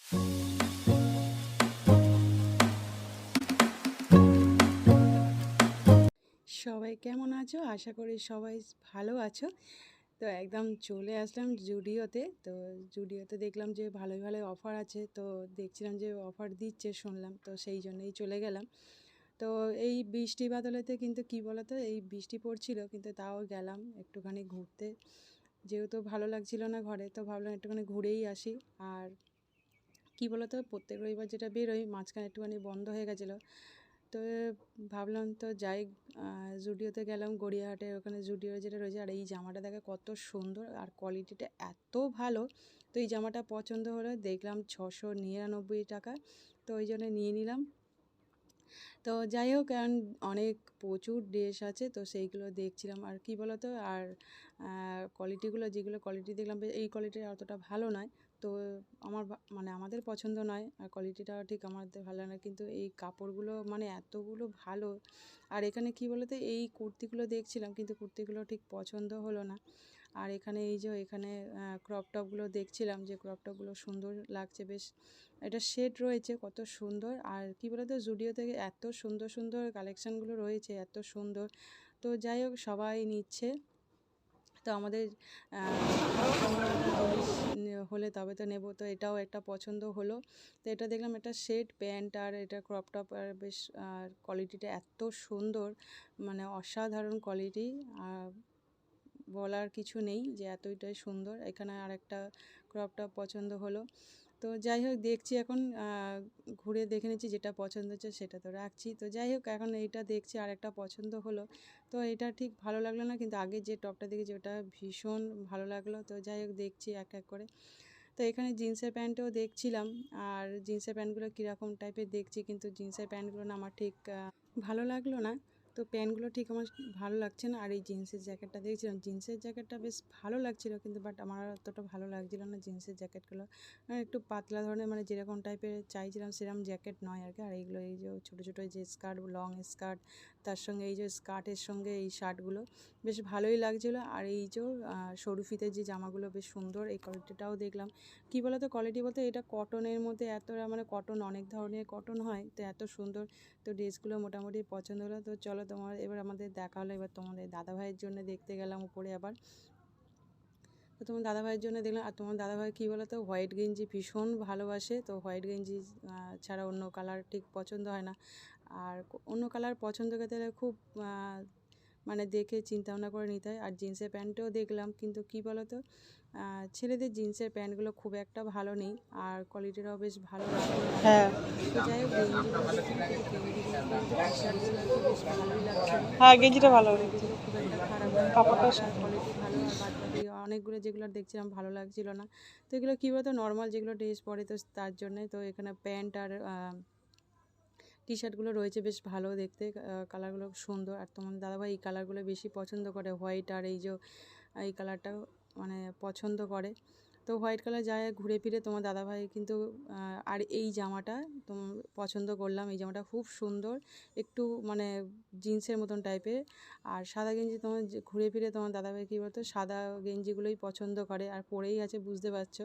সবাই কেমন আছো? আশা করি সবাই ভালো আছো। তো একদম চলে আসলাম জুডিওতে। তো জুডিওতে দেখলাম যে ভালোই ভালোই অফার আছে, তো দেখছিলাম যে অফার দিচ্ছে শুনলাম, তো সেই জন্যই চলে গেলাম। তো এই বৃষ্টি বাদলেতে কিন্তু কি বলতো, এই বৃষ্টি পড়ছিল কিন্তু তাও গেলাম একটুখানি ঘুরতে, যেহেতু ভালো লাগছিল না ঘরে, তো ভাবলাম একটুখানি ঘুরেই আসি। আর কি বলতো, প্রত্যেক রবিবার যেটা বেরোই, মাঝখানে একটুখানি বন্ধ হয়ে গেছিলো, তো ভাবলাম তো যাই, জুডিওতে গেলাম গড়িয়াহাটের ওখানে, জুডিও যেটা রয়েছে। আর এই জামাটা দেখে কত সুন্দর আর কোয়ালিটিটা এত ভালো, তো এই জামাটা পছন্দ হলো, দেখলাম 699 টাকা, তো ওই জন্য নিয়ে নিলাম। তো যাই হোক, কারণ অনেক প্রচুর ড্রেস আছে, তো সেইগুলো দেখছিলাম। আর কি বলতো, আর কোয়ালিটিগুলো, যেগুলো কোয়ালিটি দেখলাম এই কোয়ালিটির অতটা ভালো নয়, তো আমার মানে আমাদের পছন্দ নয়, আর কোয়ালিটিটা ঠিক আমাদের ভালো না, কিন্তু এই কাপড়গুলো মানে এতগুলো ভালো। আর এখানে কি বলতো, এই কুর্তিগুলো দেখছিলাম কিন্তু কুর্তিগুলো ঠিক পছন্দ হলো না। আর এখানে এই যে এখানে ক্রপ টপগুলো দেখছিলাম, যে ক্রপ টপগুলো সুন্দর লাগছে বেশ, এটা শেড রয়েছে কত সুন্দর। আর কি বলতো, জুডিও থেকে এত সুন্দর সুন্দর কালেকশানগুলো রয়েছে, এত সুন্দর। তো যাই হোক, সবাই নিচ্ছে, তো আমাদের হলে তবে তো নেব, তো এটাও একটা পছন্দ হলো। তো এটা দেখলাম, একটা শেড প্যান্ট আর এটা ক্রপ টপ, আর বেশ আর কোয়ালিটিটা এত সুন্দর, মানে অসাধারণ কোয়ালিটি, বলার কিছু নেই যে এতটাই সুন্দর। এখানে আর একটা ক্রপ টপ পছন্দ হলো। তো যাই হোক, দেখছি এখন, ঘুরে দেখে নিচ্ছি, যেটা পছন্দ হচ্ছে সেটা তো রাখছি। তো যাই হোক, এখন এইটা দেখছি, আর একটা পছন্দ হলো, তো এটা ঠিক ভালো লাগলো না, কিন্তু আগে যে টপটা দেখেছি ওটা ভীষণ ভালো লাগলো। তো যাই হোক, দেখছি এক এক করে। তো এখানে জিন্সের প্যান্টও দেখছিলাম, আর জিন্সের প্যান্টগুলো কীরকম টাইপের দেখছি, কিন্তু জিন্সের প্যান্টগুলো না আমার ঠিক ভালো লাগলো না। তো প্যান্টগুলো ঠিক আমার ভালো লাগছে না। আর এই জিন্সের জ্যাকেটটা দেখছিলাম, জিন্সের জ্যাকেটটা বেশ ভালো লাগছিলো, কিন্তু বাট আমার অতটা ভালো লাগছিলো না জিন্সের জ্যাকেটগুলো, মানে একটু পাতলা ধরনের, মানে যেরকম টাইপের চাইছিলাম সেরকম জ্যাকেট নয় আর কি। আর এইগুলো এই যে ছোটো ছোটো যে স্কার্ট, লং স্কার্ট, তার সঙ্গে এই যে স্কার্টের সঙ্গে এই শার্টগুলো বেশ ভালোই লাগছিলো। আর এই যে সরু ফিতের যে জামাগুলো বেশ সুন্দর, এই কোয়ালিটিটাও দেখলাম। কী বলতো, কোয়ালিটি বলতে এটা কটনের মধ্যে, এতটা মানে কটন, অনেক ধরনের কটন হয়, তো এত সুন্দর। তো ড্রেসগুলো মোটামুটি পছন্দ হলো। তো চলো, তোমার এবার আমাদের দেখা হলো, এবার তোমাদের দাদাভাইয়ের জন্য দেখতে গেলাম উপরে আবার। তো তোমার দাদাভাইয়ের জন্য দেখলাম। আর তোমার দাদাভাই কী বলো তো, হোয়াইট গেঞ্জি ভীষণ ভালোবাসে, তো হোয়াইট গেঞ্জি ছাড়া অন্য কালার ঠিক পছন্দ হয় না। আর অন্য কালার পছন্দ করতে গেলে খুব মানে দেখে চিন্তা ভাবনা করে নিতে হয়। আর জিন্সের প্যান্টও দেখলাম, কিন্তু কী বলো তো, ছেলেদের জিন্সের প্যান্টগুলো খুব একটা ভালো নেই, আর কোয়ালিটিটাও বেশ ভালো লাগলো না। হ্যাঁ, তো যাই হোক, গেঞ্জিগুলো দেখছিলাম, কিন্তু গেঞ্জিগুলো টি শার্টগুলো আর কি বেশ ভালোই লাগছিলো, হ্যাঁ গেঞ্জিটা ভালো লেগেছে। কোয়ালিটিগুলো খুব একটা খারাপ নয়, কাপড়টাও একটা সুন্দর। কোয়ালিটি ভালো, আর বাদ বাকি অনেকগুলো যেগুলো দেখছিলাম ভালো লাগছিলো না। তো এগুলো কী বলতো, নর্মাল যেগুলো ড্রেস পরে, তো তার জন্যে। তো এখানে প্যান্ট আর টি শার্টগুলো রয়েছে বেশ ভালো দেখতে, কালারগুলো সুন্দর। আর তোমার দাদাভাই এই কালারগুলো বেশি পছন্দ করে, হোয়াইট আর এই যে এই কালারটা মানে পছন্দ করে। তো হোয়াইট কালার যায় ঘুরে ফিরে তোমার দাদাভাই কিন্তু। আর এই জামাটা তোমার পছন্দ করলাম, এই জামাটা খুব সুন্দর, একটু মানে জিন্সের মতন টাইপের। আর সাদা গেঞ্জি তোমার ঘুরে ফিরে তোমার দাদাভাই কী বলতো, সাদা গেঞ্জিগুলোই পছন্দ করে, আর পরেই আছে বুঝতে পারছো।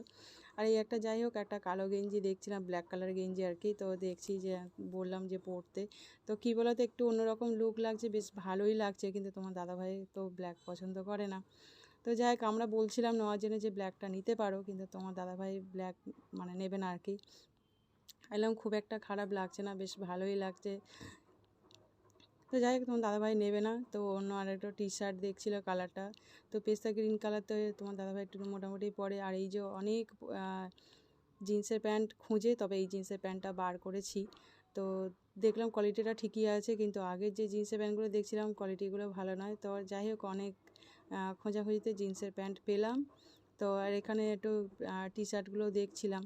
আর এই একটা, যাই হোক, একটা কালো গেঞ্জি দেখছিলাম, ব্ল্যাক কালার গেঞ্জি আর কি, তো দেখছি যে বললাম যে পরতে, তো কী বলতো, একটু অন্যরকম লুক লাগছে, বেশ ভালোই লাগছে, কিন্তু তোমার দাদাভাই তো ব্ল্যাক পছন্দ করে না। তো যাই হোক, আমরা বলছিলাম নেওয়ার জন্য যে ব্ল্যাকটা নিতে পারো, কিন্তু তোমার দাদাভাই ব্ল্যাক মানে নেবে না আর কি। এলাম খুব একটা খারাপ লাগছে না, বেশ ভালোই লাগছে। তো যাই হোক, তোমার দাদাভাই নেবে না, তো অন্য আরেকটা টি শার্ট দেখছিলো কালারটা, তো পেস্তা গ্রিন কালার, তো তোমার দাদাভাই একটু মোটামুটি পরে। আর এই যে অনেক জিন্সের প্যান্ট খুঁজে তবে এই জিন্সের প্যান্টটা বার করেছি, তো দেখলাম কোয়ালিটিটা ঠিকই আছে, কিন্তু আগের যে জিন্সের প্যান্টগুলো দেখছিলাম কোয়ালিটিগুলো ভালো নয়। তো যাই হোক, অনেক খোঁজাখুঁজিতে জিন্সের প্যান্ট পেলাম। তো আর এখানে একটু টি শার্টগুলো দেখছিলাম।